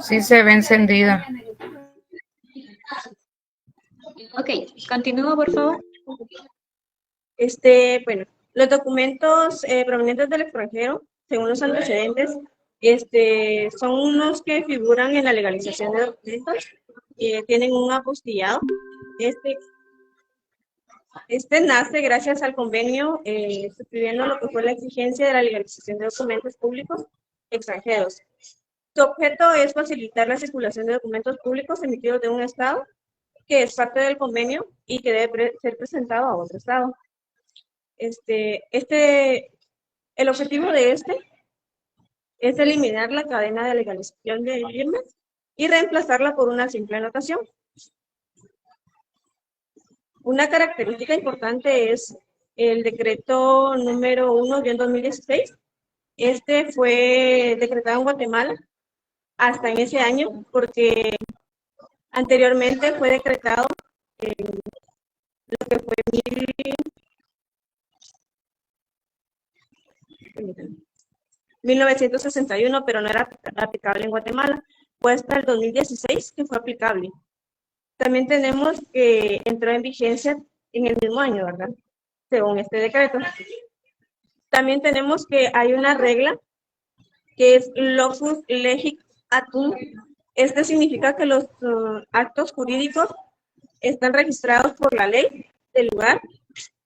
Sí se ve encendida. Ok, continúa, por favor. Bueno, los documentos provenientes del extranjero, según los antecedentes, son unos que figuran en la legalización de documentos, tienen un apostillado. Este, este nace gracias al convenio suscribiendo lo que fue la exigencia de la legalización de documentos públicos extranjeros. Su objeto es facilitar la circulación de documentos públicos emitidos de un Estado que es parte del convenio y que debe ser presentado a otro Estado. El objetivo de es eliminar la cadena de legalización de firmas y reemplazarla por una simple anotación. Una característica importante es el decreto número 1-2016. Este fue decretado en Guatemala hasta en ese año porque anteriormente fue decretado en lo que fue 1961, pero no era aplicable en Guatemala. Fue hasta el 2016 que fue aplicable. También tenemos que entró en vigencia en el mismo año, ¿verdad? Según este decreto. También tenemos que hay una regla que es locus legis atum. Este significa que los actos jurídicos están registrados por la ley del lugar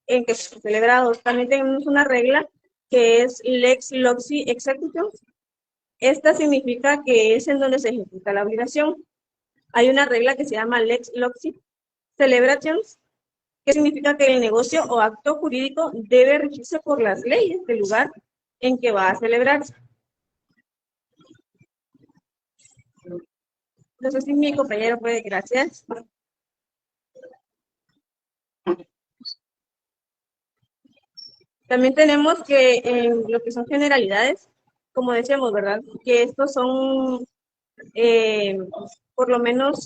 en que son celebrados. También tenemos una regla que es lex loci executum. Esta significa que es en donde se ejecuta la obligación. Hay una regla que se llama lex loci celebrations, que significa que el negocio o acto jurídico debe regirse por las leyes del lugar en que va a celebrarse. No sé si mi compañero puede, gracias. También tenemos que en lo que son generalidades, como decíamos, ¿verdad? Que estos son, por lo menos,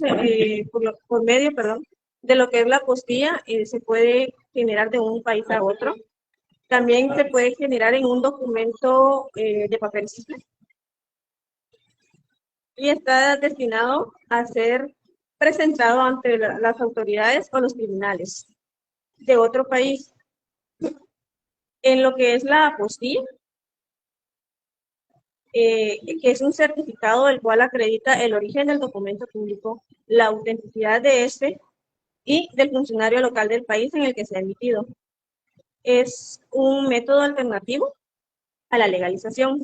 por medio, perdón, de lo que es la apostilla, se puede generar de un país a otro. También se puede generar en un documento de papel simple. Y está destinado a ser presentado ante las autoridades o los tribunales de otro país. En lo que es la apostilla, que es un certificado del cual acredita el origen del documento público, la autenticidad de este y del funcionario local del país en el que se ha emitido. Es un método alternativo a la legalización.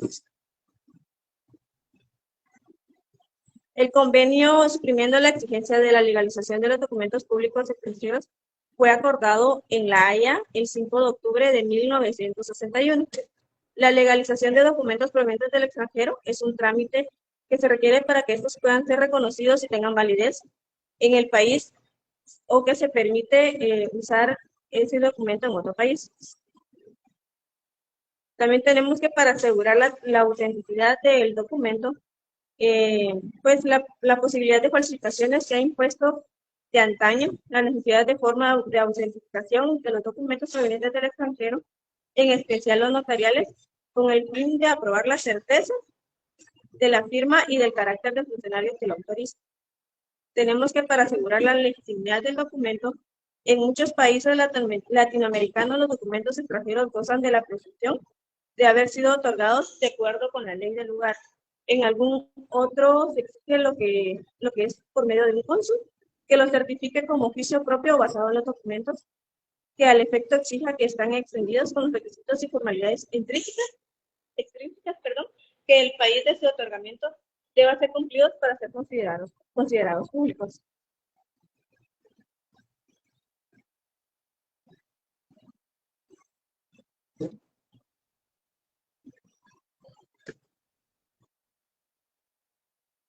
El convenio suprimiendo la exigencia de la legalización de los documentos públicos extranjeros fue acordado en La Haya el 5 de octubre de 1961. La legalización de documentos provenientes del extranjero es un trámite que se requiere para que estos puedan ser reconocidos y tengan validez en el país o que se permite usar ese documento en otro país. También tenemos que para asegurar la autenticidad del documento, pues la posibilidad de falsificaciones que ha impuesto de antaño la necesidad de forma de autenticación de los documentos provenientes del extranjero, en especial los notariales, con el fin de aprobar la certeza de la firma y del carácter del funcionario que lo autoriza. Tenemos que para asegurar la legitimidad del documento, en muchos países latinoamericanos los documentos extranjeros gozan de la presunción de haber sido otorgados de acuerdo con la ley del lugar. En algún otro se exige lo que es por medio de un cónsul, que lo certifique como oficio propio basado en los documentos, que al efecto exija que están extendidos con los requisitos y formalidades intrínsecas, que el país de su otorgamiento deba ser cumplidos para ser considerados públicos.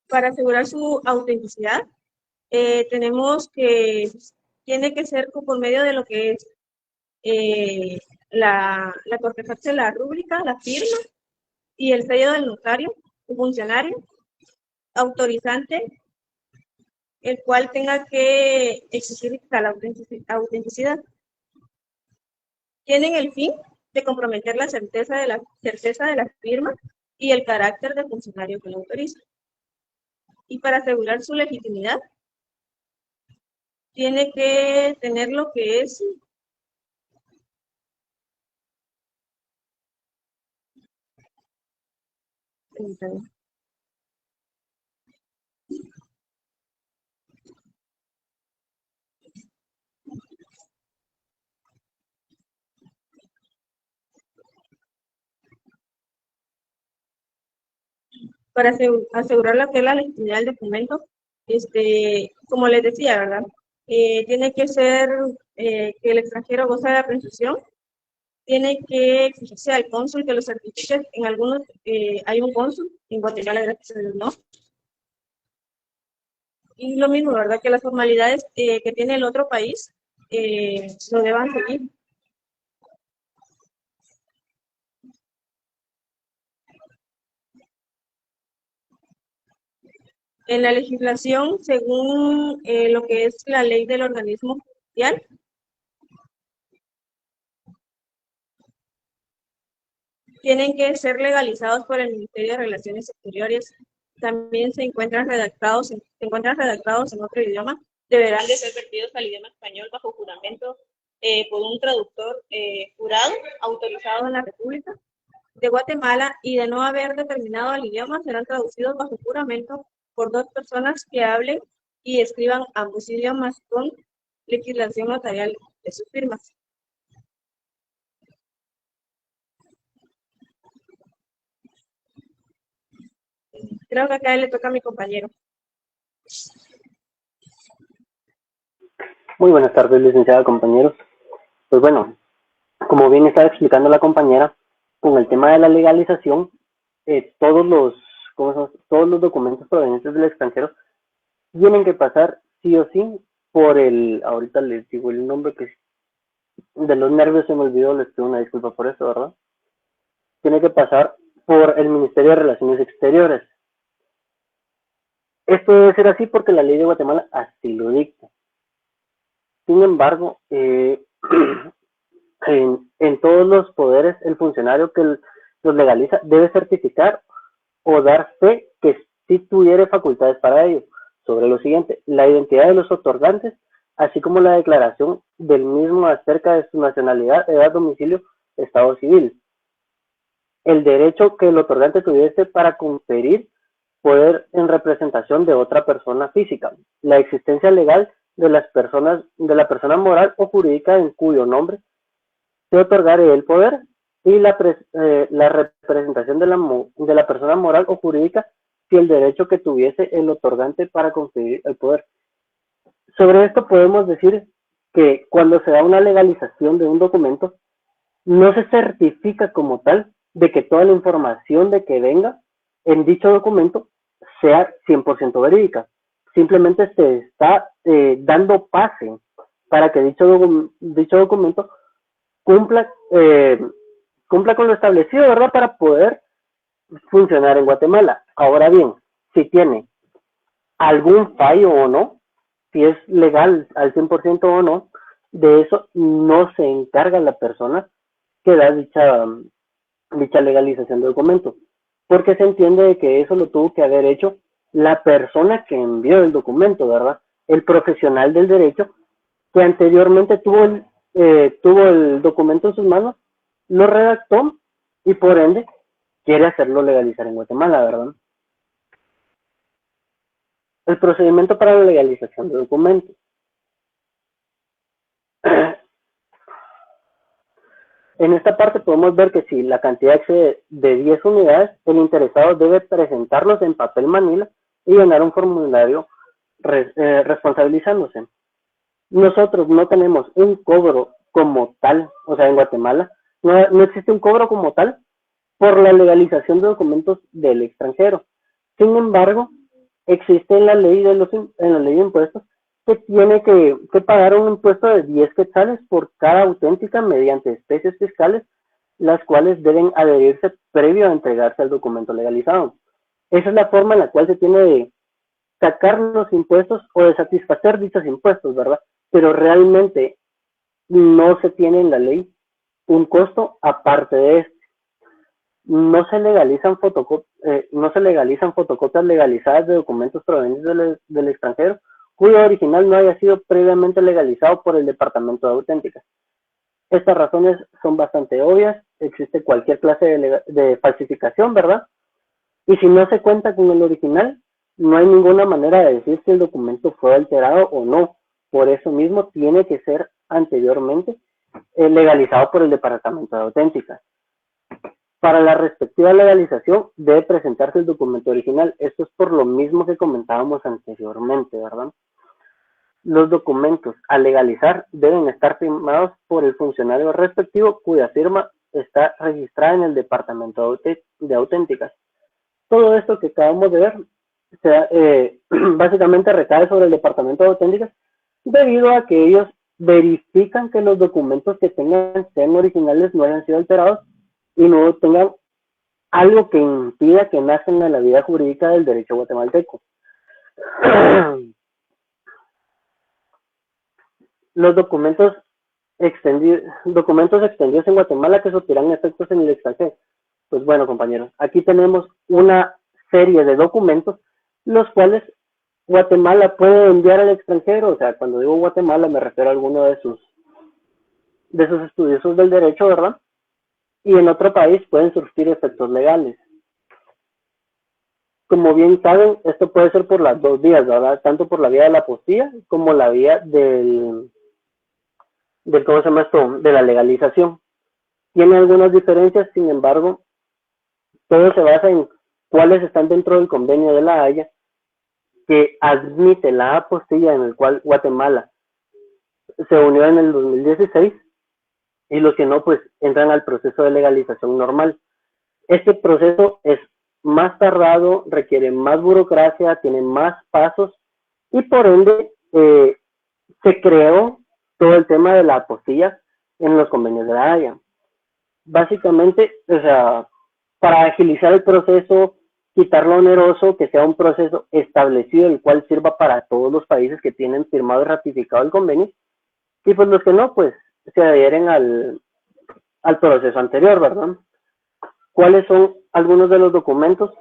Para asegurar su autenticidad, tenemos que tiene que ser por medio de lo que es la cortesía de la rúbrica, la firma y el sello del notario o funcionario autorizante, el cual tenga que exigir la autenticidad. Tienen el fin de comprometer la certeza de la firma y el carácter del funcionario que lo autoriza. y para asegurar su legitimidad tiene que tener lo que es para asegurar lo que es la legitimidad del documento, como les decía, ¿verdad? Tiene que ser que el extranjero goza de aprehensión, tiene que exigirse al cónsul que lo certifique. En algunos hay un cónsul, en Guatemala gracias a Dios no. Y lo mismo, ¿verdad? Que las formalidades que tiene el otro país lo deban seguir. En la legislación, según lo que es la ley del organismo social, tienen que ser legalizados por el Ministerio de Relaciones Exteriores. También se encuentran redactados en otro idioma. Deberán de ser vertidos al idioma español bajo juramento por un traductor jurado autorizado en la República de Guatemala, y de no haber determinado el idioma serán traducidos bajo juramento por 2 personas que hablen y escriban ambos idiomas con legislación notarial de sus firmas. Creo que acá le toca a mi compañero. Muy buenas tardes, licenciada, compañeros. Pues bueno, como bien estaba explicando la compañera, con el tema de la legalización, todos los documentos provenientes del extranjero tienen que pasar sí o sí por ahorita les digo el nombre, que de los nervios se me olvidó, les pido una disculpa por eso, ¿verdad? Tiene que pasar por el Ministerio de Relaciones Exteriores. Esto debe ser así porque la ley de Guatemala así lo dicta. Sin embargo, en todos los poderes, el funcionario que los legaliza debe certificar o dar fe que sí tuviere facultades para ello, sobre lo siguiente: la identidad de los otorgantes, así como la declaración del mismo acerca de su nacionalidad, edad, domicilio, estado civil, el derecho que el otorgante tuviese para conferir poder en representación de otra persona física, la existencia legal de la persona moral o jurídica en cuyo nombre se otorgare el poder, y la representación de la persona moral o jurídica si el derecho que tuviese el otorgante para conferir el poder. Sobre esto podemos decir que cuando se da una legalización de un documento, no se certifica como tal de que toda la información de que venga en dicho documento sea 100% verídica. Simplemente se está dando pase para que dicho documento cumpla con lo establecido, ¿verdad?, para poder funcionar en Guatemala. Ahora bien, si tiene algún fallo o no, si es legal al 100% o no, de eso no se encarga la persona que da dicha legalización de documento, porque se entiende de que eso lo tuvo que haber hecho la persona que envió el documento, ¿verdad? El profesional del derecho que anteriormente tuvo el documento en sus manos, lo redactó y por ende quiere hacerlo legalizar en Guatemala, ¿verdad? El procedimiento para la legalización de documentos. En esta parte podemos ver que si la cantidad excede de 10 unidades, el interesado debe presentarlos en papel manila y llenar un formulario responsabilizándose. Nosotros no tenemos un cobro como tal, o sea, en Guatemala no existe un cobro como tal por la legalización de documentos del extranjero. Sin embargo, existe en la ley de impuestos que tiene que pagar un impuesto de 10 quetzales por cada auténtica mediante especies fiscales, las cuales deben adherirse previo a entregarse al documento legalizado. Esa es la forma en la cual se tiene de sacar los impuestos o de satisfacer dichos impuestos, ¿verdad? Pero realmente no se tiene en la ley un costo aparte de este. No se legalizan no se legalizan fotocopias legalizadas de documentos provenientes del extranjero cuyo original no haya sido previamente legalizado por el Departamento de Auténticas. Estas razones son bastante obvias, existe cualquier clase de falsificación, ¿verdad? Y si no se cuenta con el original, no hay ninguna manera de decir si el documento fue alterado o no. Por eso mismo tiene que ser anteriormente legalizado por el Departamento de Auténticas. Para la respectiva legalización debe presentarse el documento original. Esto es por lo mismo que comentábamos anteriormente, ¿verdad? Los documentos a legalizar deben estar firmados por el funcionario respectivo cuya firma está registrada en el Departamento de Auténticas. Todo esto que acabamos de ver básicamente recae sobre el Departamento de Auténticas debido a que ellos verifican que los documentos que tengan sean originales, no hayan sido alterados y no tengan algo que impida que nazcan en la vida jurídica del derecho guatemalteco. Los documentos extendidos en Guatemala que surtirán efectos en el extranjero. Pues bueno, compañeros, aquí tenemos una serie de documentos los cuales Guatemala puede enviar al extranjero. O sea, cuando digo Guatemala me refiero a alguno de sus estudiosos del derecho, ¿verdad? Y en otro país pueden surgir efectos legales. Como bien saben, esto puede ser por las dos vías, ¿verdad? Tanto por la vía de la apostilla como la vía ¿cómo se llama esto? De la legalización. Tiene algunas diferencias, sin embargo, todo se basa en cuáles están dentro del convenio de la Haya, que admite la apostilla en el cual Guatemala se unió en el 2016, y los que no, pues entran al proceso de legalización normal. Este proceso es más tardado, requiere más burocracia, tiene más pasos, y por ende se creó todo el tema de la apostilla en los convenios de la Haya. Básicamente, o sea, para agilizar el proceso, quitar lo oneroso, que sea un proceso establecido, el cual sirva para todos los países que tienen firmado y ratificado el convenio, y pues los que no, pues se adhieren al proceso anterior, ¿verdad? ¿Cuáles son algunos de los documentos?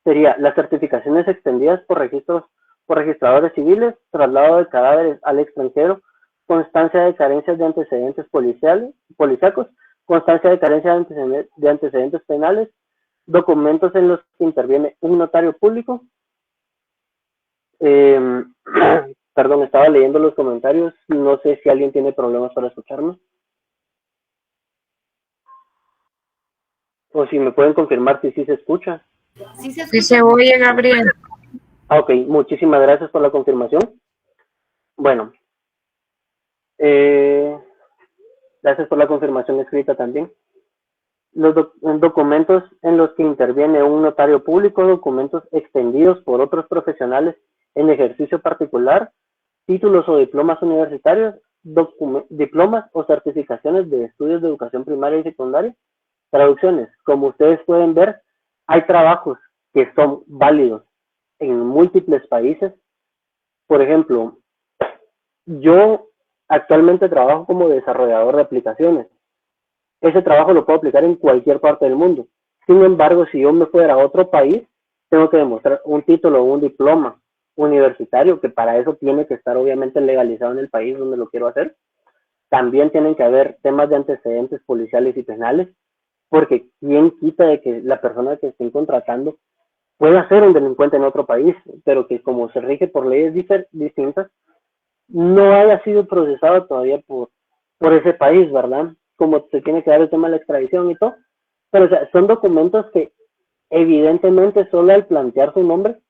Sería las certificaciones extendidas por registradores civiles, traslado de cadáveres al extranjero, constancia de carencias de antecedentes policíacos, constancia de carencia de antecedentes penales, documentos en los que interviene un notario público. Perdón, estaba leyendo los comentarios, no sé si alguien tiene problemas para escucharnos. O si me pueden confirmar si sí se escucha. Sí se oye, Gabriel. Ok, muchísimas gracias por la confirmación. Bueno, gracias por la confirmación escrita también. Los documentos en los que interviene un notario público, documentos extendidos por otros profesionales en ejercicio particular, títulos o diplomas universitarios, diplomas o certificaciones de estudios de educación primaria y secundaria, traducciones. Como ustedes pueden ver, hay trabajos que son válidos en múltiples países. Por ejemplo, yo actualmente trabajo como desarrollador de aplicaciones. Ese trabajo lo puedo aplicar en cualquier parte del mundo. Sin embargo, si yo me fuera a otro país, tengo que demostrar un título o un diploma universitario, que para eso tiene que estar obviamente legalizado en el país donde lo quiero hacer. También tienen que haber temas de antecedentes policiales y penales, porque quién quita de que la persona que estén contratando pueda ser un delincuente en otro país, pero que como se rige por leyes distintas, no haya sido procesado todavía por ese país, ¿verdad? Como se tiene que dar el tema de la extradición y todo. Pero o sea, son documentos que evidentemente solo al plantear su nombre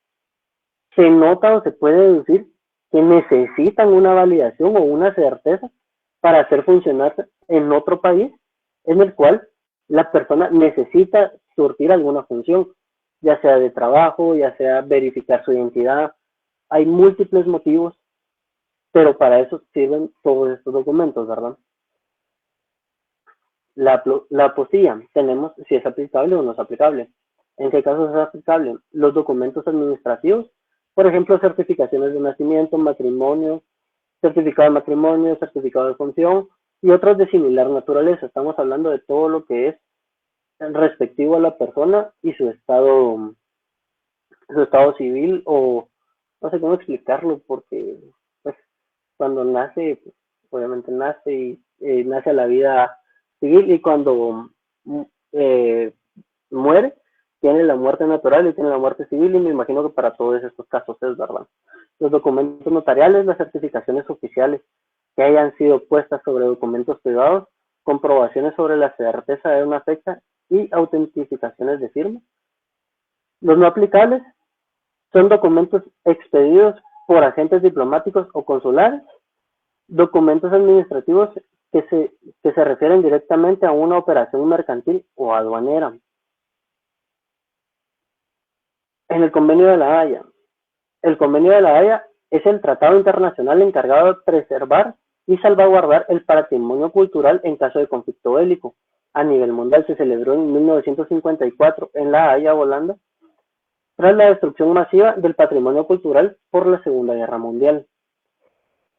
se nota o se puede deducir que necesitan una validación o una certeza para hacer funcionar en otro país en el cual la persona necesita surtir alguna función, ya sea de trabajo, ya sea verificar su identidad. Hay múltiples motivos, pero para eso sirven todos estos documentos, ¿verdad? La apostilla, tenemos si es aplicable o no es aplicable. ¿En qué casos es aplicable? Los documentos administrativos, por ejemplo, certificaciones de nacimiento, matrimonio, certificado de matrimonio, certificado de función y otros de similar naturaleza. Estamos hablando de todo lo que es respectivo a la persona y su estado civil, o no sé cómo explicarlo, porque pues cuando nace, pues, obviamente nace y nace a la vida civil, y cuando eh, muere, tiene la muerte natural y tiene la muerte civil, y me imagino que para todos estos casos es verdad. Los documentos notariales, las certificaciones oficiales que hayan sido puestas sobre documentos privados, comprobaciones sobre la certeza de una fecha y autentificaciones de firma. Los no aplicables son documentos expedidos por agentes diplomáticos o consulares, documentos administrativos que se refieren directamente a una operación mercantil o aduanera. En el Convenio de la Haya. El Convenio de la Haya es el tratado internacional encargado de preservar y salvaguardar el patrimonio cultural en caso de conflicto bélico. A nivel mundial se celebró en 1954 en La Haya, Holanda, tras la destrucción masiva del patrimonio cultural por la Segunda Guerra Mundial.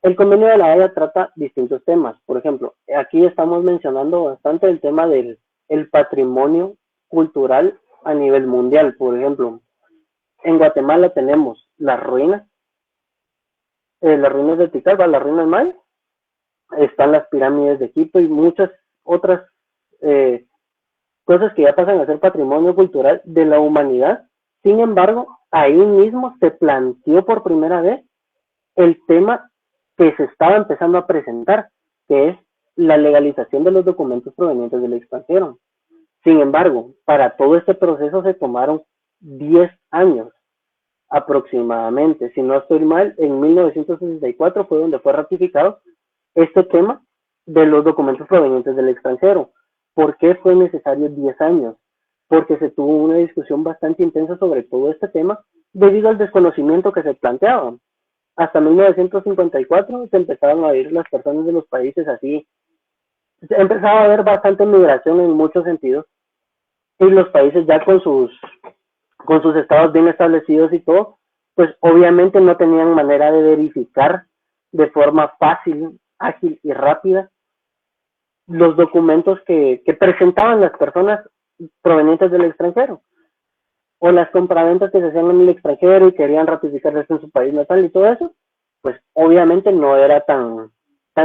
El Convenio de la Haya trata distintos temas. Por ejemplo, aquí estamos mencionando bastante el tema del patrimonio cultural a nivel mundial. Por ejemplo, en Guatemala tenemos las ruinas de Tikal, las ruinas mayas, están las pirámides de Egipto y muchas otras cosas que ya pasan a ser patrimonio cultural de la humanidad. Sin embargo, ahí mismo se planteó por primera vez el tema que se estaba empezando a presentar, que es la legalización de los documentos provenientes del extranjero. Sin embargo, para todo este proceso se tomaron 10 años aproximadamente. Si no estoy mal, en 1964 fue donde fue ratificado este tema de los documentos provenientes del extranjero. ¿Por qué fue necesario 10 años? Porque se tuvo una discusión bastante intensa sobre todo este tema debido al desconocimiento que se planteaba. Hasta 1954 se empezaron a ir las personas de los países así. Empezaba a haber bastante migración en muchos sentidos, y los países ya con sus estados bien establecidos y todo, pues obviamente no tenían manera de verificar de forma fácil, ágil y rápida los documentos que presentaban las personas provenientes del extranjero, o las compraventas que se hacían en el extranjero y querían ratificarlas en su país natal y todo eso, pues obviamente no era tan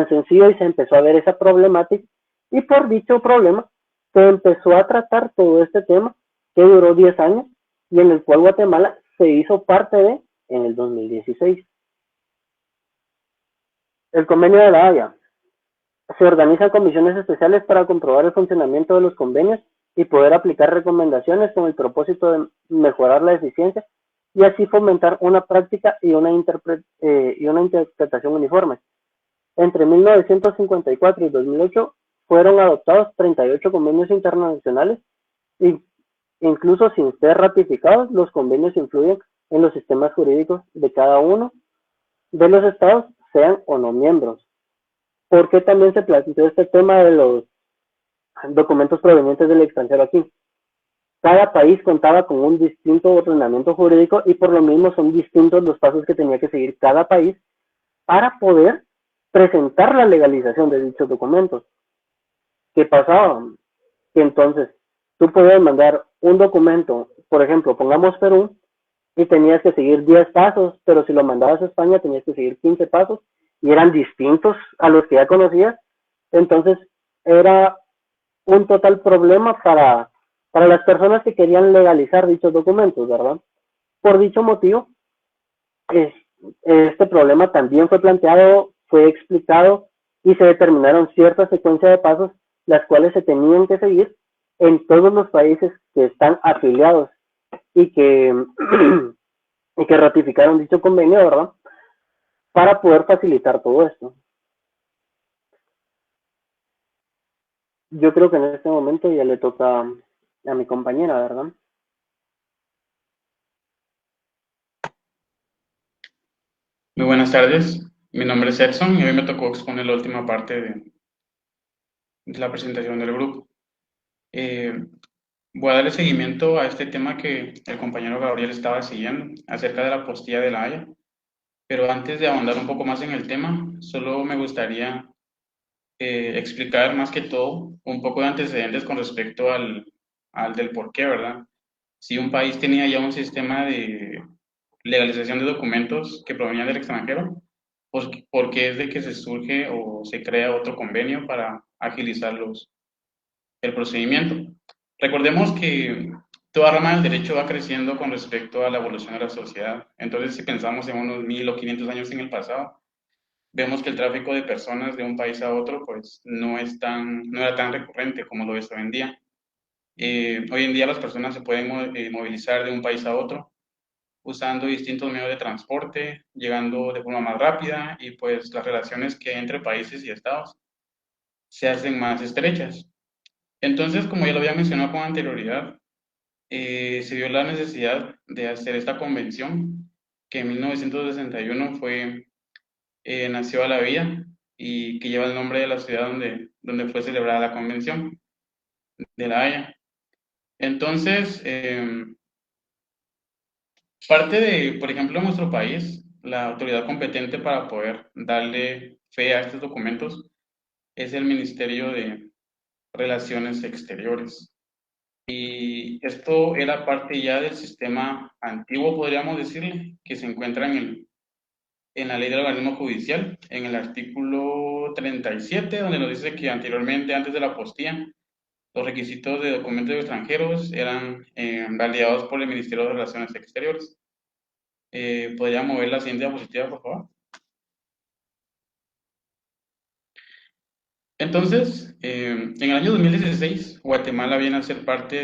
sencillo, y se empezó a ver esa problemática, y por dicho problema se empezó a tratar todo este tema que duró 10 años y en el cual Guatemala se hizo parte de en el 2016. El Convenio de la Haya. Se organizan comisiones especiales para comprobar el funcionamiento de los convenios y poder aplicar recomendaciones con el propósito de mejorar la eficiencia y así fomentar una práctica y una interpretación uniforme. Entre 1954 y 2008 fueron adoptados 38 convenios internacionales, y incluso sin ser ratificados, los convenios influyen en los sistemas jurídicos de cada uno de los estados, sean o no miembros. ¿Por qué también se planteó este tema de los documentos provenientes del extranjero aquí? Cada país contaba con un distinto ordenamiento jurídico, y por lo mismo son distintos los pasos que tenía que seguir cada país para poder presentar la legalización de dichos documentos. ¿Qué pasaba? Que entonces tú podías mandar un documento, por ejemplo, pongamos Perú, y tenías que seguir 10 pasos, pero si lo mandabas a España tenías que seguir 15 pasos, y eran distintos a los que ya conocías. Entonces era un total problema para las personas que querían legalizar dichos documentos, ¿verdad? Por dicho motivo, este problema también fue planteado, fue explicado, y se determinaron ciertas secuencias de pasos las cuales se tenían que seguir en todos los países que están afiliados y que ratificaron dicho convenio, ¿verdad? Para poder facilitar todo esto. Yo creo que en este momento ya le toca a mi compañera, ¿verdad? Muy buenas tardes, mi nombre es Edson y hoy me tocó exponer la última parte de la presentación del grupo. Voy a darle seguimiento a este tema que el compañero Gabriel estaba siguiendo acerca de la apostilla de la Haya, pero antes de ahondar un poco más en el tema, solo me gustaría explicar más que todo un poco de antecedentes con respecto al al del por qué, ¿verdad? Si un país tenía ya un sistema de legalización de documentos que provenían del extranjero, pues porque es de que se surge o se crea otro convenio para agilizar el procedimiento. Recordemos que toda rama del derecho va creciendo con respecto a la evolución de la sociedad. Entonces, si pensamos en unos 1000 o 500 años en el pasado, vemos que el tráfico de personas de un país a otro, pues no era tan recurrente como lo es hoy en día. Hoy en día las personas se pueden movilizar de un país a otro usando distintos medios de transporte, llegando de forma más rápida y pues las relaciones que hay entre países y estados se hacen más estrechas. Entonces, como ya lo había mencionado con anterioridad, se vio la necesidad de hacer esta convención que en 1961 nació a la vida y que lleva el nombre de la ciudad donde fue celebrada la convención de La Haya. Entonces, parte de, por ejemplo, en nuestro país, la autoridad competente para poder darle fe a estos documentos es el Ministerio de Relaciones Exteriores. Y esto era parte ya del sistema antiguo, podríamos decirle, que se encuentra en la ley del organismo judicial, en el artículo 37, donde nos dice que anteriormente, antes de la apostilla, los requisitos de documentos extranjeros eran validados por el Ministerio de Relaciones Exteriores. ¿Podría mover la siguiente diapositiva, por favor? Entonces, en el año 2016, Guatemala viene a ser parte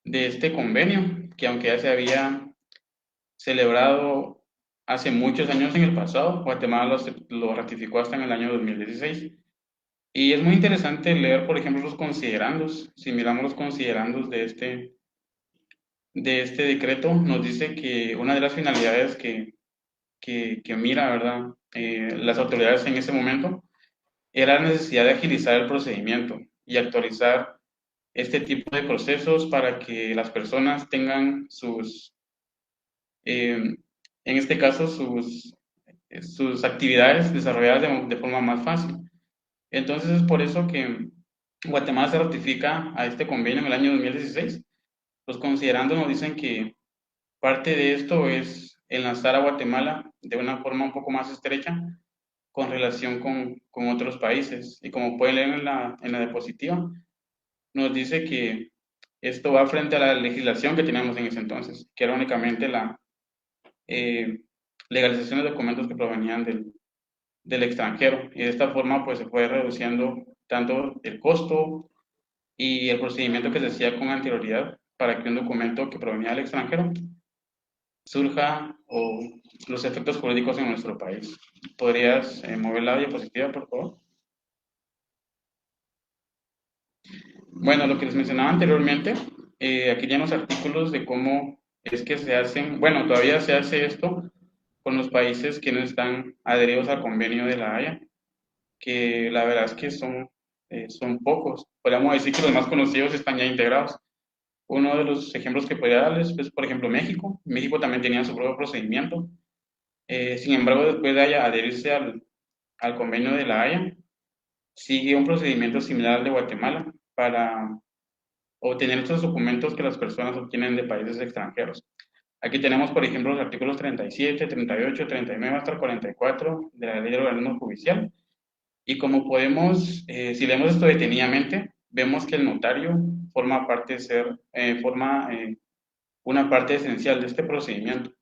de este convenio, que aunque ya se había celebrado hace muchos años en el pasado, Guatemala lo ratificó hasta en el año 2016. Y es muy interesante leer, por ejemplo, los considerandos. Si miramos los considerandos de este decreto, nos dice que una de las finalidades que mira, ¿verdad? Las autoridades en ese momento era la necesidad de agilizar el procedimiento y actualizar este tipo de procesos para que las personas tengan en este caso, sus actividades desarrolladas de forma más fácil. Entonces es por eso que Guatemala se ratifica a este convenio en el año 2016. Los considerandos nos dicen que parte de esto es enlazar a Guatemala de una forma un poco más estrecha con relación con otros países. Y como pueden leer en la diapositiva, nos dice que esto va frente a la legislación que teníamos en ese entonces, que era únicamente la legalización de documentos que provenían del extranjero. Y de esta forma, pues se fue reduciendo tanto el costo y el procedimiento que se hacía con anterioridad para que un documento que provenía del extranjero surja o los efectos jurídicos en nuestro país. ¿Podrías mover la diapositiva, por favor? Bueno, lo que les mencionaba anteriormente, aquí ya los artículos de cómo es que se hacen, bueno, todavía se hace esto con los países que no están adheridos al convenio de la Haya, que la verdad es que son pocos. Podríamos decir que los más conocidos están ya integrados. Uno de los ejemplos que podría darles es, por ejemplo, México. México también tenía su propio procedimiento. Sin embargo, después de adherirse al convenio de la Haya, sigue un procedimiento similar al de Guatemala para obtener estos documentos que las personas obtienen de países extranjeros. Aquí tenemos, por ejemplo, los artículos 37, 38, 39 hasta el 44 de la ley del organismo judicial. Y como podemos, si leemos esto detenidamente, vemos que el notario forma una parte esencial de este procedimiento.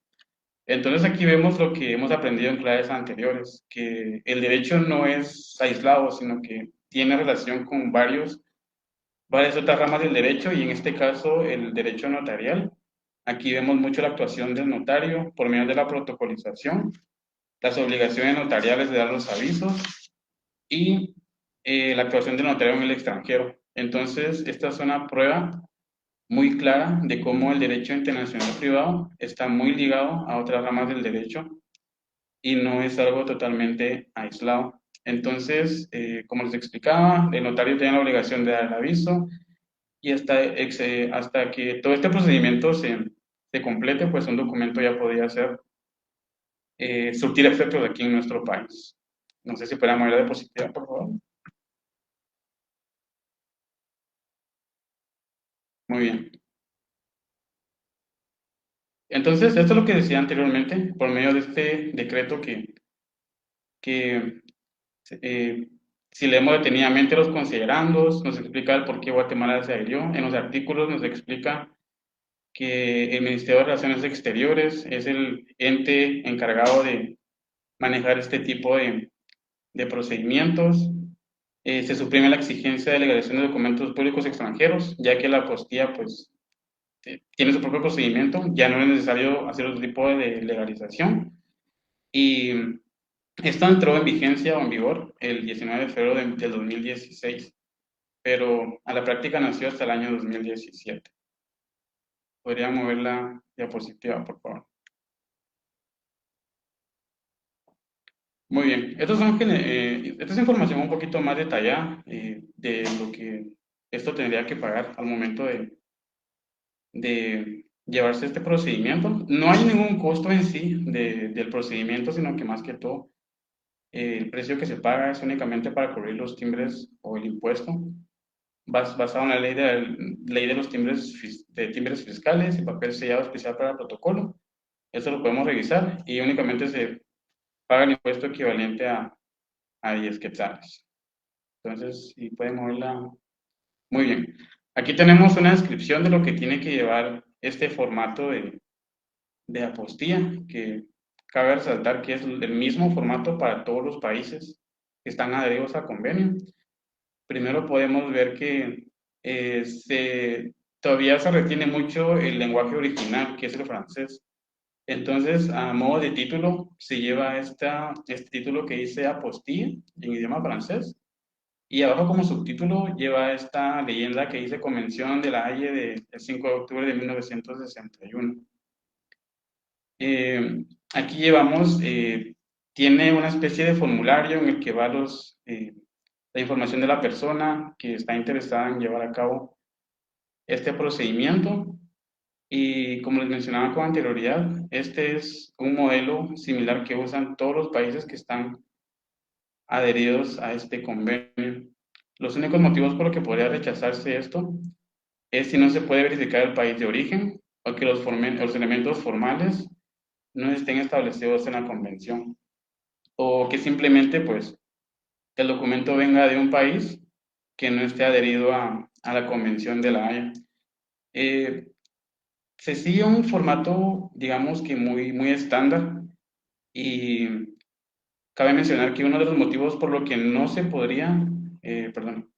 Entonces aquí vemos lo que hemos aprendido en clases anteriores, que el derecho no es aislado, sino que tiene relación con varias otras ramas del derecho y en este caso el derecho notarial. Aquí vemos mucho la actuación del notario por medio de la protocolización, las obligaciones notariales de dar los avisos y la actuación del notario en el extranjero. Entonces, esta es una prueba muy clara de cómo el derecho internacional privado está muy ligado a otras ramas del derecho y no es algo totalmente aislado. Entonces, como les explicaba, el notario tiene la obligación de dar el aviso y hasta que todo este procedimiento se complete, pues un documento ya podría surtir efectos aquí en nuestro país. No sé si podemos ir a la diapositiva, por favor. Muy bien. Entonces, esto es lo que decía anteriormente, por medio de este decreto que si leemos detenidamente los considerandos, nos explica el por qué Guatemala se adhirió. En los artículos nos explica que el Ministerio de Relaciones Exteriores es el ente encargado de manejar este tipo de procedimientos. Se suprime la exigencia de legalización de documentos públicos extranjeros, ya que la apostilla pues tiene su propio procedimiento, ya no es necesario hacer otro tipo de legalización. Y esto entró en vigencia o en vigor el 19 de febrero del 2016, pero a la práctica nació hasta el año 2017. ¿Podría mover la diapositiva, por favor? Muy bien. Esta es información un poquito más detallada de lo que esto tendría que pagar al momento de llevarse este procedimiento. No hay ningún costo en sí del procedimiento, sino que más que todo el precio que se paga es únicamente para cubrir los timbres o el impuesto, basado en la ley de los timbres fiscales y papel sellado especial para el protocolo. Eso lo podemos revisar y únicamente se paga el impuesto equivalente a 10 quetzales. Entonces, si pueden moverla. Muy bien. Aquí tenemos una descripción de lo que tiene que llevar este formato de apostilla, que cabe resaltar que es el mismo formato para todos los países que están adheridos al convenio. Primero podemos ver que todavía se retiene mucho el lenguaje original, que es el francés. Entonces, a modo de título, se lleva este título que dice apostilla en idioma francés, y abajo como subtítulo lleva esta leyenda que dice Convención de La Haye del 5 de octubre de 1961. Aquí llevamos, tiene una especie de formulario en el que va la información de la persona que está interesada en llevar a cabo este procedimiento. Y como les mencionaba con anterioridad, este es un modelo similar que usan todos los países que están adheridos a este convenio. Los únicos motivos por los que podría rechazarse esto es si no se puede verificar el país de origen o que los elementos formales no estén establecidos en la convención, o que simplemente pues el documento venga de un país que no esté adherido a la Convención de La Haya. Se sigue un formato, digamos que muy estándar, y cabe mencionar que uno de los motivos por lo que no se podría, perdón.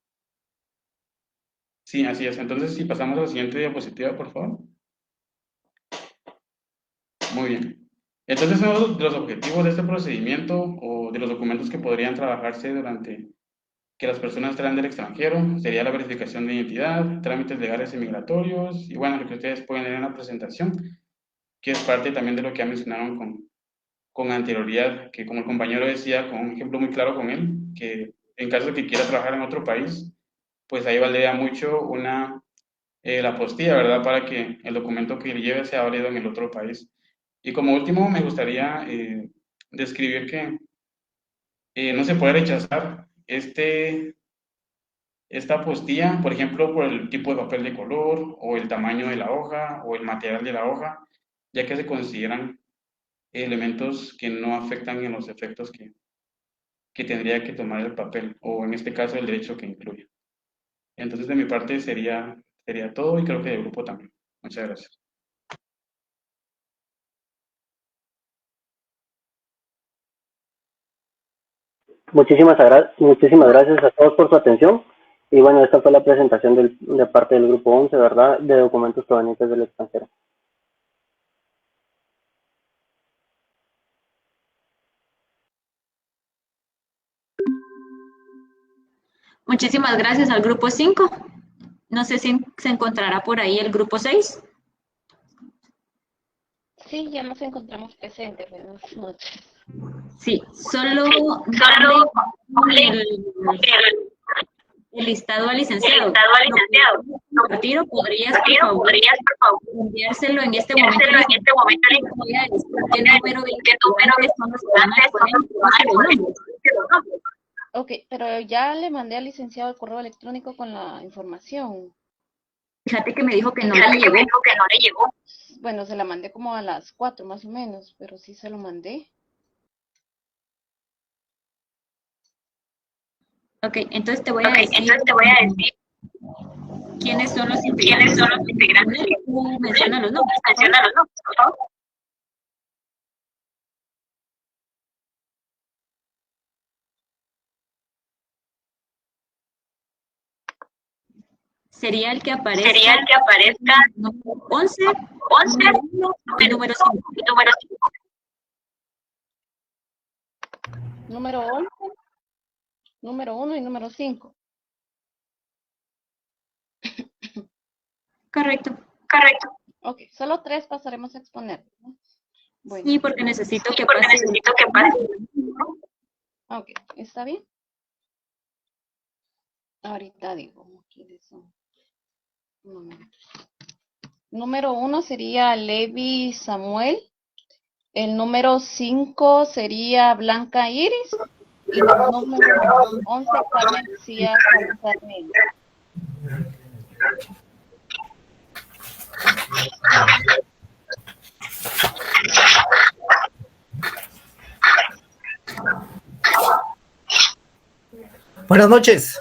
Sí, así es. Entonces, si pasamos a la siguiente diapositiva, por favor. Muy bien. Entonces, uno de los objetivos de este procedimiento o de los documentos que podrían trabajarse durante que las personas traen del extranjero sería la verificación de identidad, trámites legales y migratorios, y bueno, lo que ustedes pueden leer en la presentación, que es parte también de lo que ya mencionaron con anterioridad, que como el compañero decía, con un ejemplo muy claro con él, que en caso de que quiera trabajar en otro país, pues ahí valdría mucho la apostilla, ¿verdad? Para que el documento que le lleve sea válido en el otro país. Y como último, me gustaría describir que no se puede rechazar esta apostilla, por ejemplo, por el tipo de papel de color, o el tamaño de la hoja, o el material de la hoja, ya que se consideran elementos que no afectan en los efectos que tendría que tomar el papel, o en este caso el derecho que incluye. Entonces, de mi parte sería todo, y creo que del grupo también. Muchas gracias. Muchísimas gracias a todos por su atención. Y bueno, esta fue la presentación de parte del grupo 11, ¿verdad? De documentos provenientes del extranjero. Muchísimas gracias al grupo 5. No sé si se encontrará por ahí el grupo 6. Sí, ya nos encontramos presentes. Buenas noches. Sí, solo el listado al licenciado. Retiro, ¿podrías, por favor, enviárselo en este momento? Voy a decir qué número de integrantes son los que van a exponer. Ok, pero ya le mandé al licenciado el correo electrónico con la información. Fíjate que me dijo que no le llegó. Bueno, se la mandé como a las 4 más o menos, pero sí se lo mandé. Ok, entonces te voy a decir quiénes son los integrantes. Tú menciona los nombres, por favor. Sería el que aparezca número 11, número 1 y número 5. Número 11, número 1 y número 5. Correcto. Ok, solo 3 pasaremos a exponer, ¿no? Bueno. Sí, porque necesito que pase. Ok, ¿está bien? Ahorita digo, ¿quiénes son? Un momento. Número 1 sería Levi Samuel. El número 5 sería Blanca Iris. Y el número 11, Carmen García Salazar Mella. Buenas noches.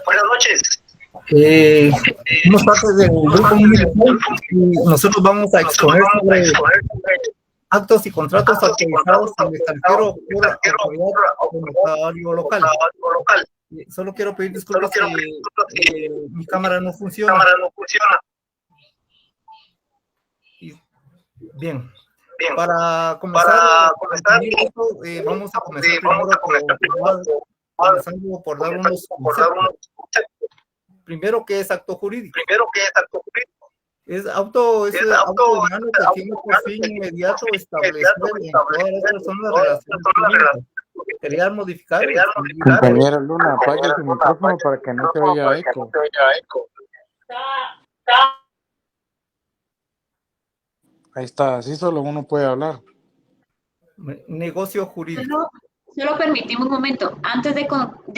Somos parte del grupo y nosotros vamos a exponer sobre actos y contratos autorizados en el extranjero por autoridad monetario local. Solo quiero pedir disculpas que mi cámara no funciona. Bien. Para comenzar, vamos a comenzar comenzando por dar unos conceptos. Primero, ¿qué es acto jurídico? Es acto humano que tiene por fin inmediato establecer en todas las personas relaciones jurídicas, crear, modificar. Compañera Luna, apague su micrófono para que no se oiga eco. Ahí está, así solo uno puede hablar. Negocio jurídico. Solo permitimos un momento, antes de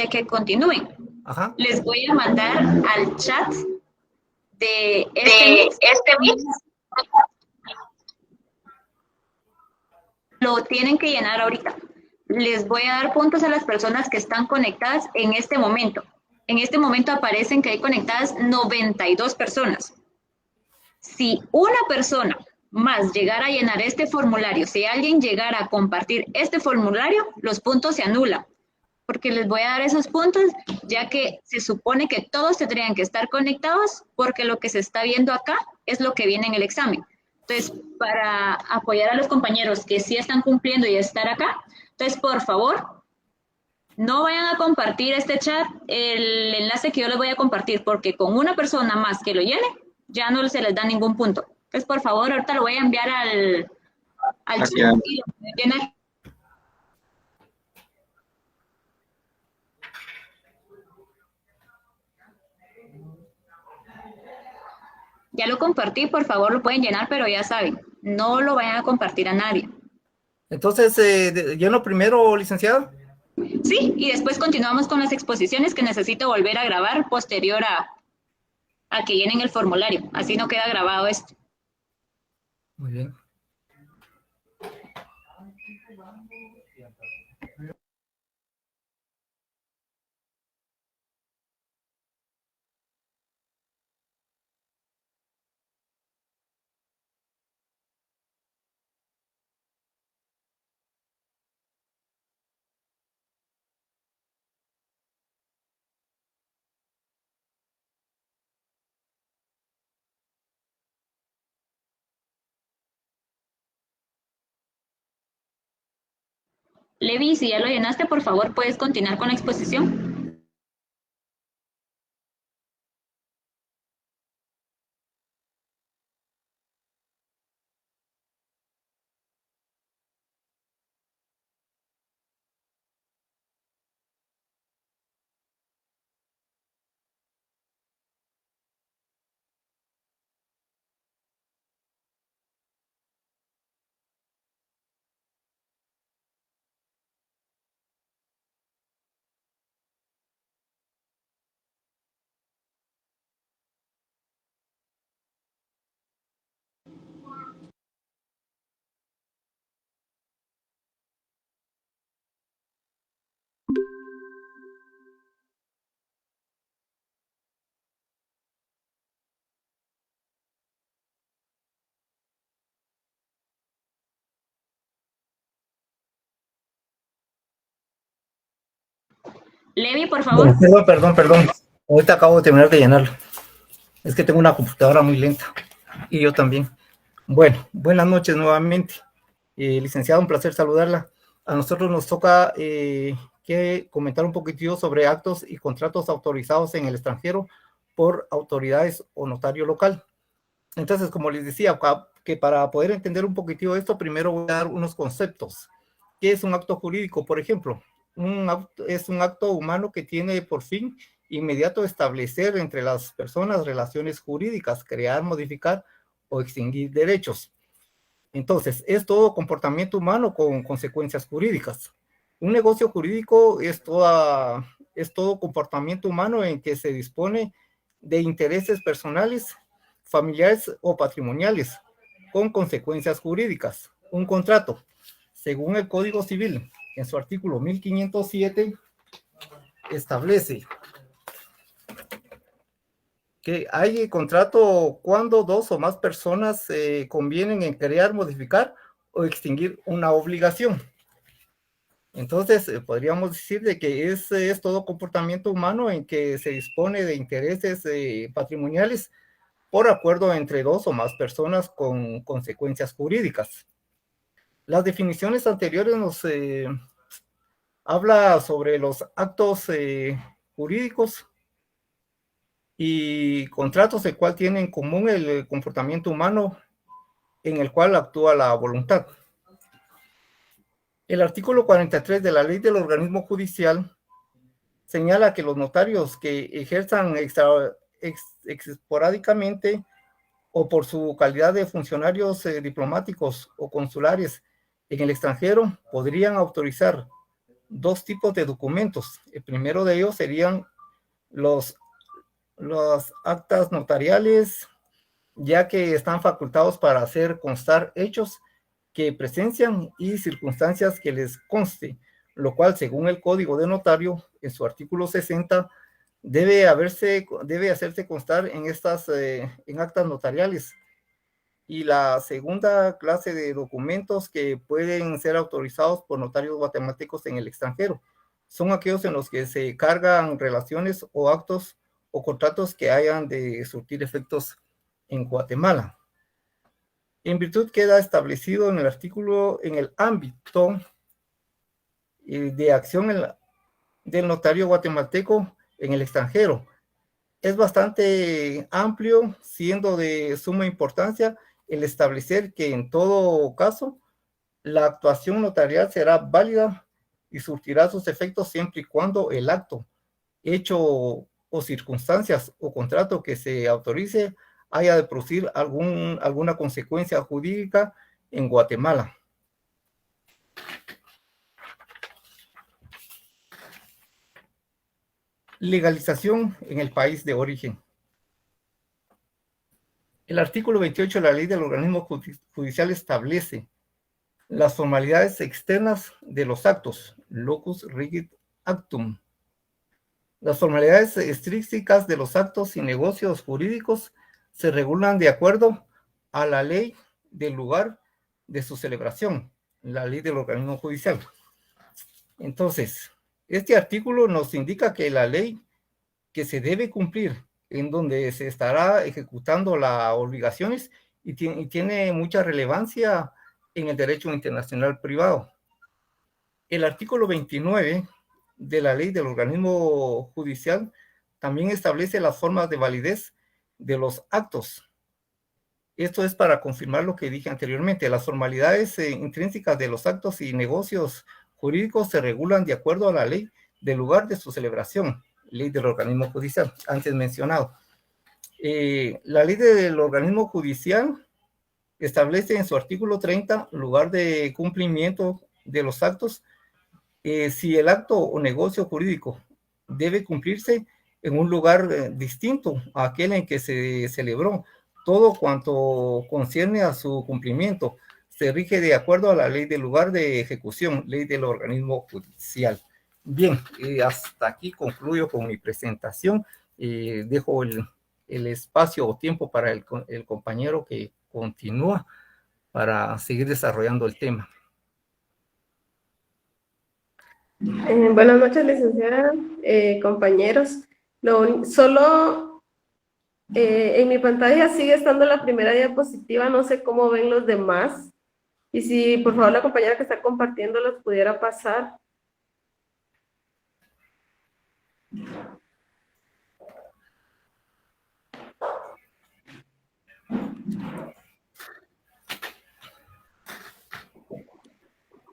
que continúen. Ajá. Les voy a mandar al chat de este Meet. Lo tienen que llenar ahorita. Les voy a dar puntos a las personas que están conectadas en este momento. En este momento aparecen que hay conectadas 92 personas. Si una persona más llegara a llenar este formulario, si alguien llegara a compartir este formulario, los puntos se anulan. Porque les voy a dar esos puntos, ya que se supone que todos tendrían que estar conectados, porque lo que se está viendo acá es lo que viene en el examen. Entonces, para apoyar a los compañeros que sí están cumpliendo y estar acá, entonces, por favor, no vayan a compartir este chat, el enlace que yo les voy a compartir, porque con una persona más que lo llene, ya no se les da ningún punto. Entonces, por favor, ahorita lo voy a enviar al chat y lo pueden llenar. Ya lo compartí, por favor lo pueden llenar, pero ya saben, no lo vayan a compartir a nadie. Entonces, ¿lleno primero, licenciado? Sí, y después continuamos con las exposiciones que necesito volver a grabar posterior a que llenen el formulario. Así no queda grabado esto. Muy bien. Levi, si ya lo llenaste, por favor, puedes continuar con la exposición. Levi, por favor. Perdón. Ahorita acabo de terminar de llenarlo. Es que tengo una computadora muy lenta. Y yo también. Bueno, buenas noches nuevamente. Licenciado, un placer saludarla. A nosotros nos toca que comentar un poquitito sobre actos y contratos autorizados en el extranjero por autoridades o notario local. Entonces, como les decía, que para poder entender un poquitito esto, primero voy a dar unos conceptos. ¿Qué es un acto jurídico? Por ejemplo, es un acto humano que tiene por fin inmediato establecer entre las personas relaciones jurídicas, crear, modificar o extinguir derechos. Entonces, es todo comportamiento humano con consecuencias jurídicas. Un negocio jurídico es todo comportamiento humano en que se dispone de intereses personales, familiares o patrimoniales, con consecuencias jurídicas. Un contrato, según el Código Civil, en su artículo 1507, establece que hay contrato cuando dos o más personas convienen en crear, modificar o extinguir una obligación. Entonces, podríamos decir de que es todo comportamiento humano en que se dispone de intereses patrimoniales por acuerdo entre dos o más personas con consecuencias jurídicas. Las definiciones anteriores nos habla sobre los actos jurídicos y contratos, el cual tiene en común el comportamiento humano en el cual actúa la voluntad. El artículo 43 de la Ley del Organismo Judicial señala que los notarios que ejerzan esporádicamente o por su calidad de funcionarios diplomáticos o consulares en el extranjero podrían autorizar dos tipos de documentos. El primero de ellos serían las actas notariales, ya que están facultados para hacer constar hechos que presencian y circunstancias que les conste, lo cual, según el Código de Notario, en su artículo 60, debe hacerse constar en actas notariales. Y la segunda clase de documentos que pueden ser autorizados por notarios guatemaltecos en el extranjero son aquellos en los que se cargan relaciones o actos o contratos que hayan de surtir efectos en Guatemala. En virtud queda establecido en el artículo, en el ámbito de acción del notario guatemalteco en el extranjero. Es bastante amplio, siendo de suma importancia el establecer que en todo caso la actuación notarial será válida y surtirá sus efectos siempre y cuando el acto, hecho o circunstancias o contrato que se autorice haya de producir alguna consecuencia jurídica en Guatemala. Legalización en el país de origen. El artículo 28 de la Ley del Organismo Judicial establece las formalidades externas de los actos, locus rigid actum. Las formalidades estrictas de los actos y negocios jurídicos se regulan de acuerdo a la ley del lugar de su celebración, la ley del organismo judicial. Entonces, este artículo nos indica que la ley que se debe cumplir en donde se estará ejecutando las obligaciones y tiene mucha relevancia en el derecho internacional privado. El artículo 29 de la ley del organismo judicial también establece las formas de validez de los actos. Esto es para confirmar lo que dije anteriormente. Las formalidades intrínsecas de los actos y negocios jurídicos se regulan de acuerdo a la ley del lugar de su celebración, ley del organismo judicial, antes mencionado. La ley del organismo judicial establece en su artículo 30 lugar de cumplimiento de los actos. Si el acto o negocio jurídico debe cumplirse en un lugar distinto a aquel en que se celebró, todo cuanto concierne a su cumplimiento se rige de acuerdo a la ley del lugar de ejecución, ley del organismo judicial. Bien, hasta aquí concluyo con mi presentación. Dejo el espacio o tiempo para el compañero que continúa para seguir desarrollando el tema. Buenas noches, licenciada, compañeros. Solo en mi pantalla sigue estando la primera diapositiva, no sé cómo ven los demás. Y si por favor la compañera que está compartiendo los pudiera pasar.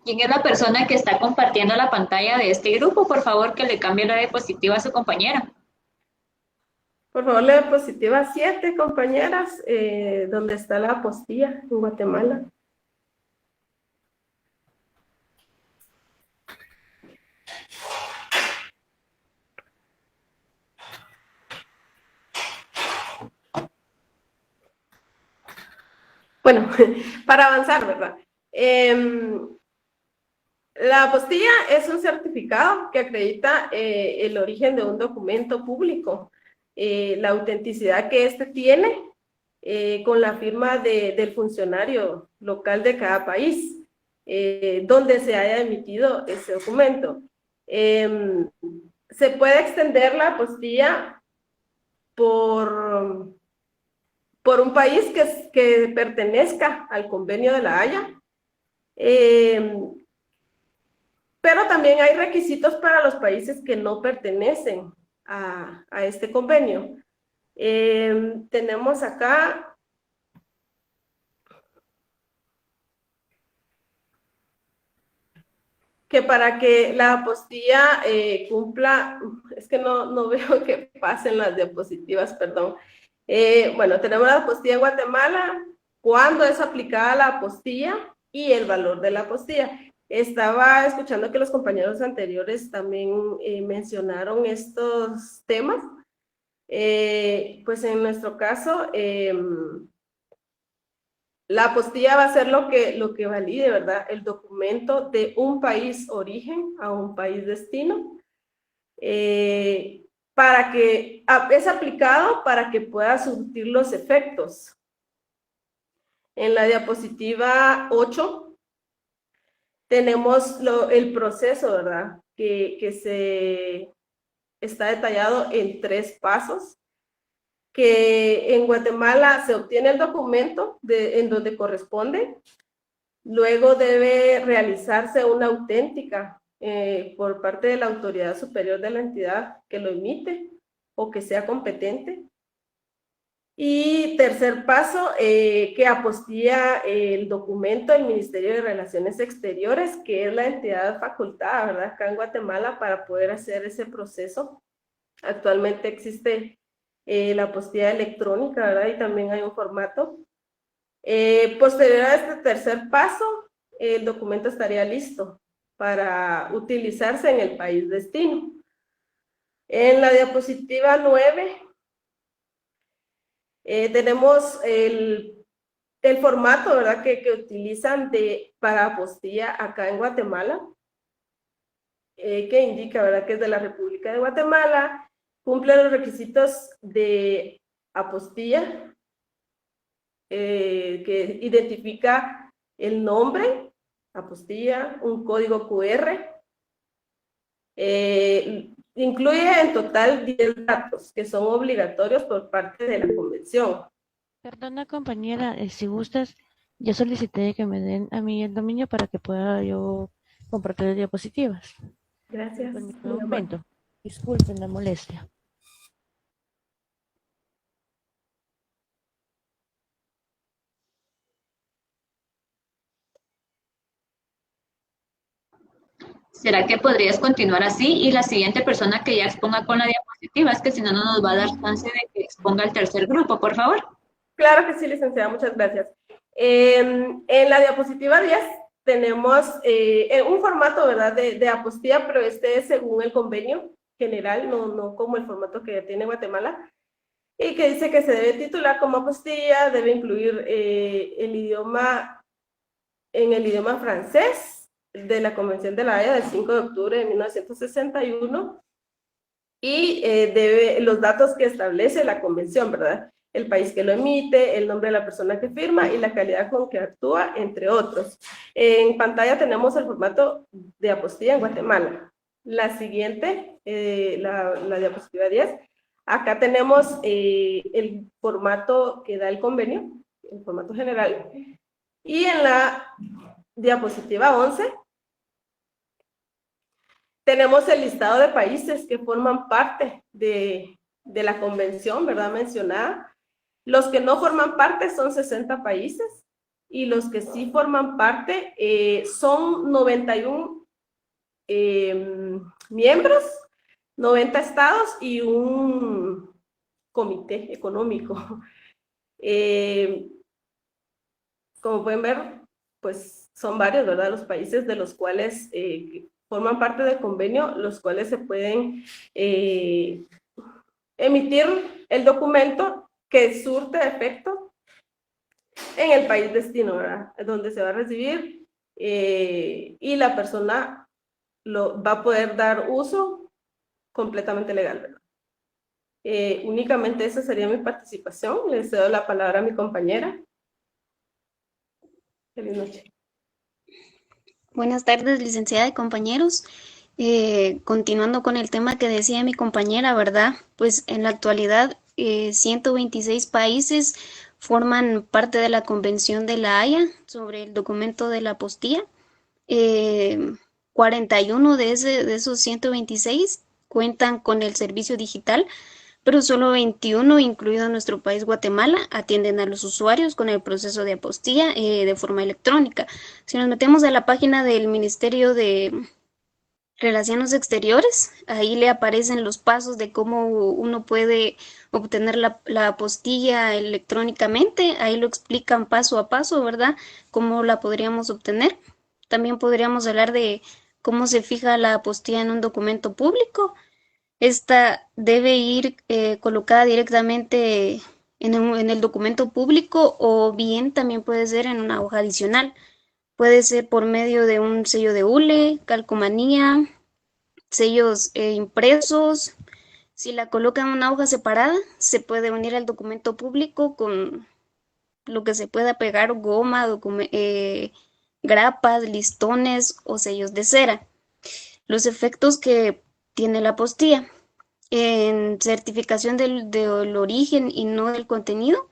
¿Quién es la persona que está compartiendo la pantalla de este grupo? Por favor, que le cambie la diapositiva a su compañera. Por favor, la diapositiva 7, compañeras, donde está la apostilla en Guatemala. Bueno, para avanzar, ¿verdad? La apostilla es un certificado que acredita el origen de un documento público, la autenticidad que éste tiene con la firma del funcionario local de cada país, donde se haya emitido ese documento. Se puede extender la apostilla por un país que pertenezca al Convenio de la Haya, pero también hay requisitos para los países que no pertenecen a este convenio. Tenemos acá que para que la apostilla cumpla, es que no veo que pasen las diapositivas, perdón. Bueno, tenemos la apostilla en Guatemala, cuándo es aplicada la apostilla y el valor de la apostilla. Estaba escuchando que los compañeros anteriores también mencionaron estos temas. Pues en nuestro caso, la apostilla va a ser lo que valide, ¿verdad? El documento de un país origen a un país destino. Para que es aplicado para que pueda surtir los efectos. En la diapositiva 8 tenemos el proceso, ¿verdad? Que se está detallado en 3 pasos, que en Guatemala se obtiene el documento en donde corresponde, luego debe realizarse una auténtica por parte de la autoridad superior de la entidad que lo emite o que sea competente. Y tercer paso, que apostilla el documento del Ministerio de Relaciones Exteriores, que es la entidad facultada, ¿verdad?, acá en Guatemala para poder hacer ese proceso. Actualmente existe la apostilla electrónica, ¿verdad?, y también hay un formato. Posterior a este tercer paso, el documento estaría listo para utilizarse en el país destino. En la diapositiva 9 tenemos el formato, ¿verdad?, que utilizan para apostilla acá en Guatemala, que indica, ¿verdad?, que es de la República de Guatemala, cumple los requisitos de apostilla, que identifica el nombre, apostilla, un código QR, incluye en total 10 datos que son obligatorios por parte de la convención. Perdona, compañera, si gustas, yo solicité que me den a mí el dominio para que pueda yo compartir diapositivas. Gracias. Permítame un momento. Disculpen la molestia. ¿Será que podrías continuar así? Y la siguiente persona que ya exponga con la diapositiva, es que si no, no nos va a dar chance de que exponga el tercer grupo, por favor. Claro que sí, licenciada, muchas gracias. En la diapositiva 10 tenemos un formato, ¿verdad?, de apostilla, pero este es según el convenio general, no como el formato que tiene Guatemala, y que dice que se debe titular como apostilla, debe incluir el idioma francés, de la Convención de la Haya del 5 de octubre de 1961 y los datos que establece la convención, ¿verdad? El país que lo emite, el nombre de la persona que firma y la calidad con que actúa, entre otros. En pantalla tenemos el formato de apostilla en Guatemala. La siguiente, la diapositiva 10. Acá tenemos el formato que da el convenio, el formato general. Y en la diapositiva 11 tenemos el listado de países que forman parte de la convención, ¿verdad? Mencionada. Los que no forman parte son 60 países y los que sí forman parte son 91 miembros, 90 estados y un comité económico. Como pueden ver, pues son varios, ¿verdad? Los países de los cuales forman parte del convenio, los cuales se pueden emitir el documento que surte efecto en el país destino, ¿verdad? Donde se va a recibir y la persona va a poder dar uso completamente legal, ¿verdad? Únicamente esa sería mi participación. Le cedo la palabra a mi compañera. Feliz noche. Buenas tardes, licenciada y compañeros. Continuando con el tema que decía mi compañera, ¿verdad? Pues en la actualidad 126 países forman parte de la Convención de la Haya sobre el documento de la apostilla. 41 de esos 126 cuentan con el servicio digital, pero solo 21, incluido nuestro país Guatemala, atienden a los usuarios con el proceso de apostilla de forma electrónica. Si nos metemos a la página del Ministerio de Relaciones Exteriores, ahí le aparecen los pasos de cómo uno puede obtener la apostilla electrónicamente. Ahí lo explican paso a paso, ¿verdad? Cómo la podríamos obtener. También podríamos hablar de cómo se fija la apostilla en un documento público. Esta debe ir colocada directamente en el documento público o bien también puede ser en una hoja adicional. Puede ser por medio de un sello de hule, calcomanía, sellos impresos. Si la coloca en una hoja separada, se puede unir al documento público con lo que se pueda pegar, goma, grapas, listones o sellos de cera. Los efectos que tiene la apostilla. En certificación del origen y no del contenido,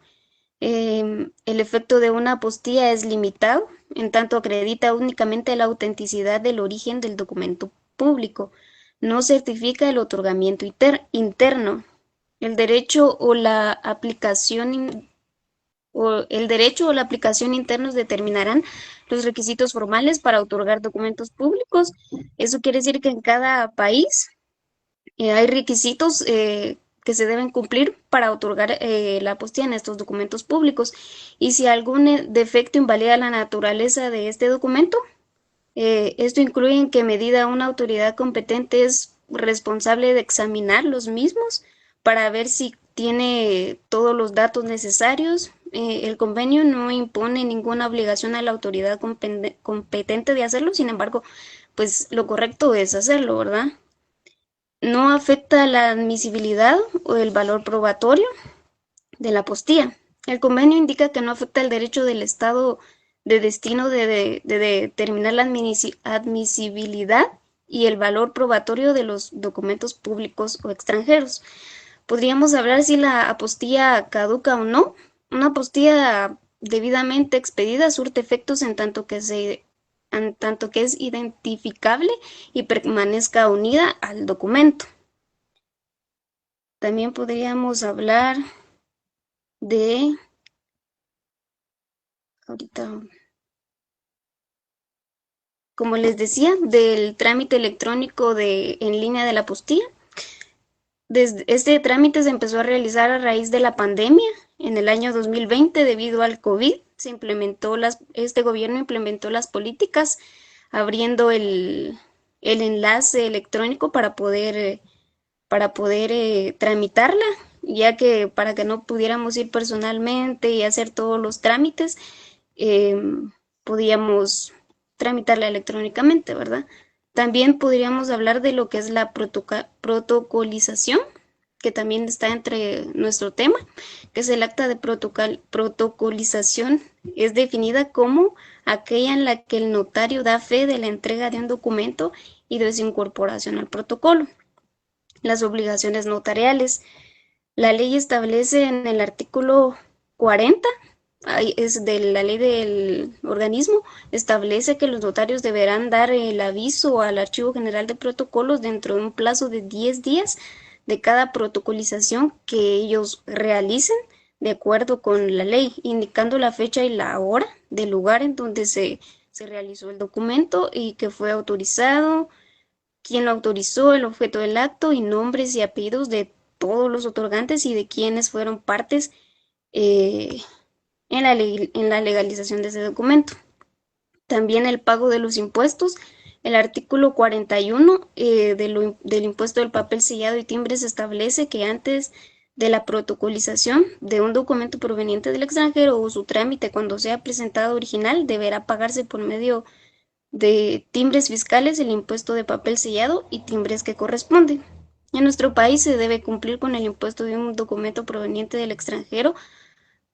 el efecto de una apostilla es limitado, en tanto acredita únicamente la autenticidad del origen del documento público. No certifica el otorgamiento interno. El derecho o la aplicación internos determinarán los requisitos formales para otorgar documentos públicos. Eso quiere decir que en cada país hay requisitos que se deben cumplir para otorgar la apostilla en estos documentos públicos. Y si algún defecto invalida la naturaleza de este documento, esto incluye en qué medida una autoridad competente es responsable de examinar los mismos para ver si tiene todos los datos necesarios. El convenio no impone ninguna obligación a la autoridad competente de hacerlo, sin embargo, pues lo correcto es hacerlo, ¿verdad? No afecta la admisibilidad o el valor probatorio de la apostilla. El convenio indica que no afecta el derecho del Estado de destino de determinar la admisibilidad y el valor probatorio de los documentos públicos o extranjeros. Podríamos hablar si la apostilla caduca o no. Una apostilla debidamente expedida surte efectos en tanto que es identificable y permanezca unida al documento. También podríamos hablar de, ahorita, como les decía, del trámite electrónico en línea de la apostilla. Este trámite se empezó a realizar a raíz de la pandemia en el año 2020 debido al COVID. Este gobierno implementó las políticas abriendo el enlace electrónico para poder tramitarla, ya que para que no pudiéramos ir personalmente y hacer todos los trámites, podíamos tramitarla electrónicamente, ¿verdad? También podríamos hablar de lo que es la protocolización, que también está entre nuestro tema, que es el acta de protocolización. Es definida como aquella en la que el notario da fe de la entrega de un documento y de su incorporación al protocolo. Las obligaciones notariales. La ley establece en el artículo 40, es de la ley del organismo, establece que los notarios deberán dar el aviso al Archivo General de Protocolos dentro de un plazo de 10 días de cada protocolización que ellos realicen de acuerdo con la ley, indicando la fecha y la hora del lugar en donde se realizó el documento y que fue autorizado, quién lo autorizó, el objeto del acto y nombres y apellidos de todos los otorgantes y de quienes fueron partes en la legalización de ese documento. También el pago de los impuestos. El artículo 41 del impuesto del papel sellado y timbres establece que antes de la protocolización de un documento proveniente del extranjero o su trámite cuando sea presentado original deberá pagarse por medio de timbres fiscales el impuesto de papel sellado y timbres que corresponden. En nuestro país se debe cumplir con el impuesto de un documento proveniente del extranjero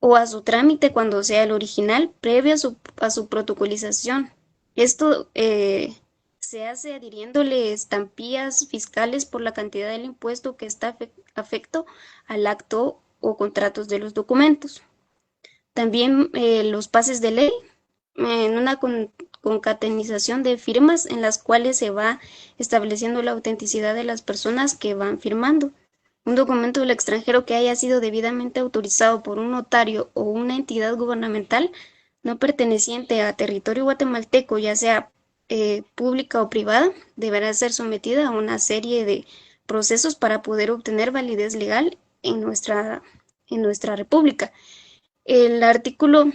o a su trámite cuando sea el original previo a su protocolización. Esto se hace adhiriéndole estampillas fiscales por la cantidad del impuesto que está afecto al acto o contratos de los documentos. También los pases de ley, en una concatenización de firmas en las cuales se va estableciendo la autenticidad de las personas que van firmando. Un documento del extranjero que haya sido debidamente autorizado por un notario o una entidad gubernamental no perteneciente a territorio guatemalteco, ya sea pública o privada, deberá ser sometida a una serie de procesos para poder obtener validez legal en nuestra república. El artículo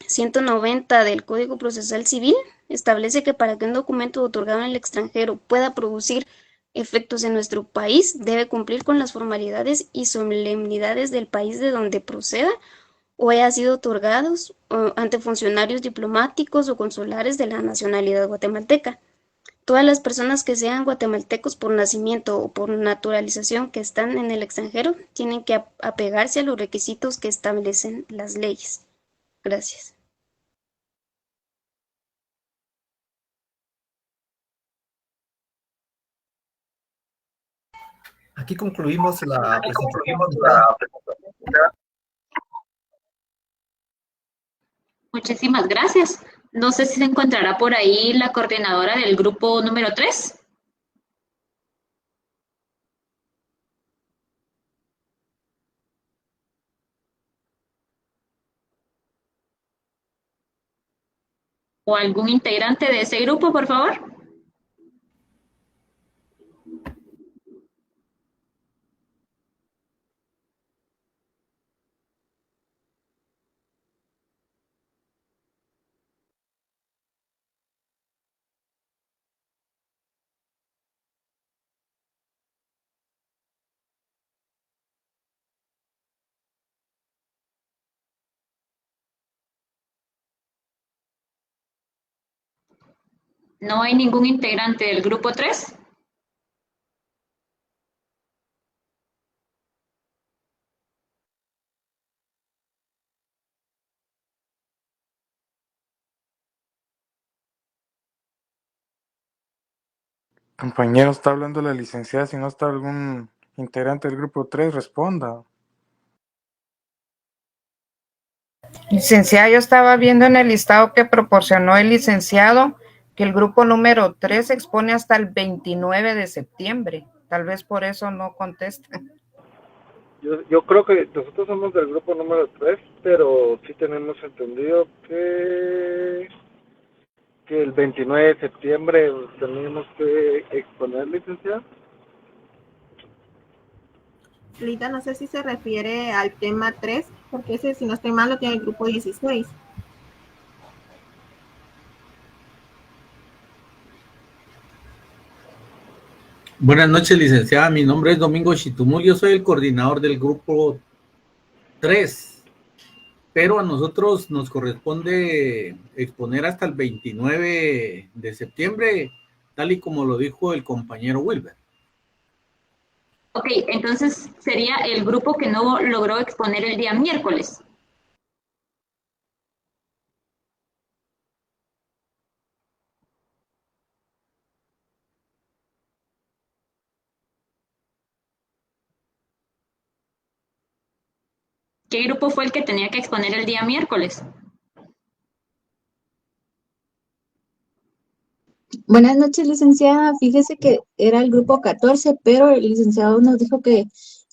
190 del Código Procesal Civil establece que para que un documento otorgado en el extranjero pueda producir efectos en nuestro país, debe cumplir con las formalidades y solemnidades del país de donde proceda o haya sido otorgados ante funcionarios diplomáticos o consulares de la nacionalidad guatemalteca. Todas las personas que sean guatemaltecos por nacimiento o por naturalización que están en el extranjero tienen que apegarse a los requisitos que establecen las leyes. Gracias. Aquí concluimos la presentación. Muchísimas gracias. No sé si se encontrará por ahí la coordinadora del grupo número 3. ¿O algún integrante de ese grupo, por favor? ¿No hay ningún integrante del grupo 3? Compañero, está hablando la licenciada. Si no está algún integrante del grupo 3, responda. Licenciada, yo estaba viendo en el listado que proporcionó el licenciado que el grupo número 3 expone hasta el 29 de septiembre. Tal vez por eso no contestan. Yo creo que nosotros somos del grupo número 3, pero sí tenemos entendido que el 29 de septiembre tenemos que exponer, licenciado. Lita, no sé si se refiere al tema 3, porque ese, si no estoy mal, lo tiene el grupo 16. Buenas noches, licenciada. Mi nombre es Domingo Chitumú. Yo soy el coordinador del grupo 3, pero a nosotros nos corresponde exponer hasta el 29 de septiembre, tal y como lo dijo el compañero Wilber. Ok, entonces sería el grupo que no logró exponer el día miércoles. ¿Qué grupo fue el que tenía que exponer el día miércoles? Buenas noches, licenciada. Fíjese que era el grupo 14, pero el licenciado nos dijo que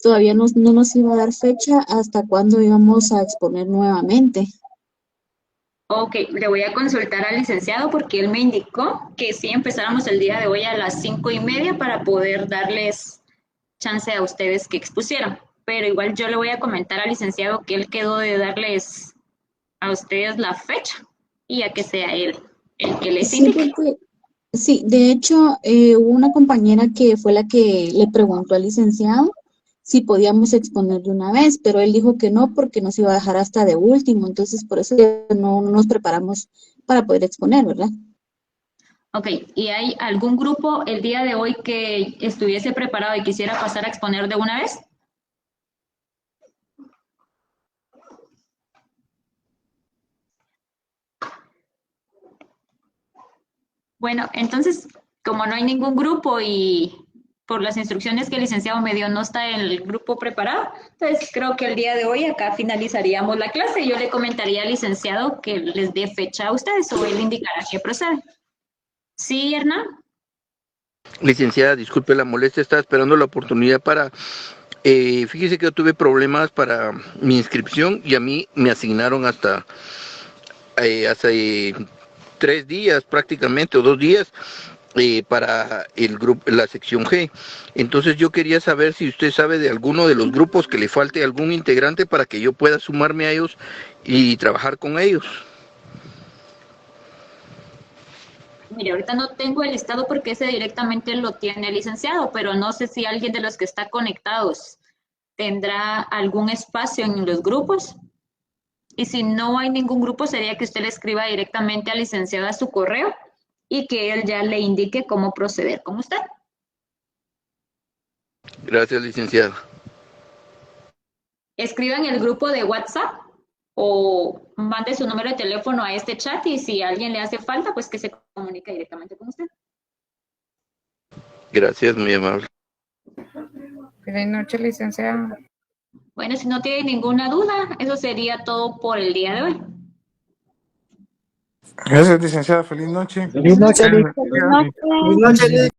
todavía no nos iba a dar fecha hasta cuándo íbamos a exponer nuevamente. Ok, le voy a consultar al licenciado porque él me indicó que sí empezáramos el día de hoy a las 5:30 para poder darles chance a ustedes que expusieran. Pero igual yo le voy a comentar al licenciado que él quedó de darles a ustedes la fecha y a que sea él el que les indique. Sí, de hecho, hubo una compañera que fue la que le preguntó al licenciado si podíamos exponer de una vez, pero él dijo que no porque nos iba a dejar hasta de último, entonces por eso no nos preparamos para poder exponer, ¿verdad? Ok, ¿y hay algún grupo el día de hoy que estuviese preparado y quisiera pasar a exponer de una vez? Bueno, entonces, como no hay ningún grupo y por las instrucciones que el licenciado me dio no está el grupo preparado, entonces creo que el día de hoy acá finalizaríamos la clase. Yo le comentaría al licenciado que les dé fecha a ustedes o él indicará que procede. ¿Sí, Hernán? Licenciada, disculpe la molestia, estaba esperando la oportunidad para... fíjese que yo tuve problemas para mi inscripción y a mí me asignaron hasta hace 3 días prácticamente o 2 días para el grupo, la sección G. Entonces yo quería saber si usted sabe de alguno de los grupos que le falte algún integrante para que yo pueda sumarme a ellos y trabajar con ellos. Mire, ahorita no tengo el listado porque ese directamente lo tiene el licenciado, pero no sé si alguien de los que está conectados tendrá algún espacio en los grupos. Y si no hay ningún grupo, sería que usted le escriba directamente al licenciado a su correo y que él ya le indique cómo proceder con usted. Gracias, licenciada. Escriba en el grupo de WhatsApp o mande su número de teléfono a este chat y si a alguien le hace falta, pues que se comunique directamente con usted. Gracias, muy amable. Buenas noches, licenciada. Bueno, si no tiene ninguna duda, eso sería todo por el día de hoy. Gracias, licenciada. Feliz noche. Feliz noche, Feliz Feliz noche.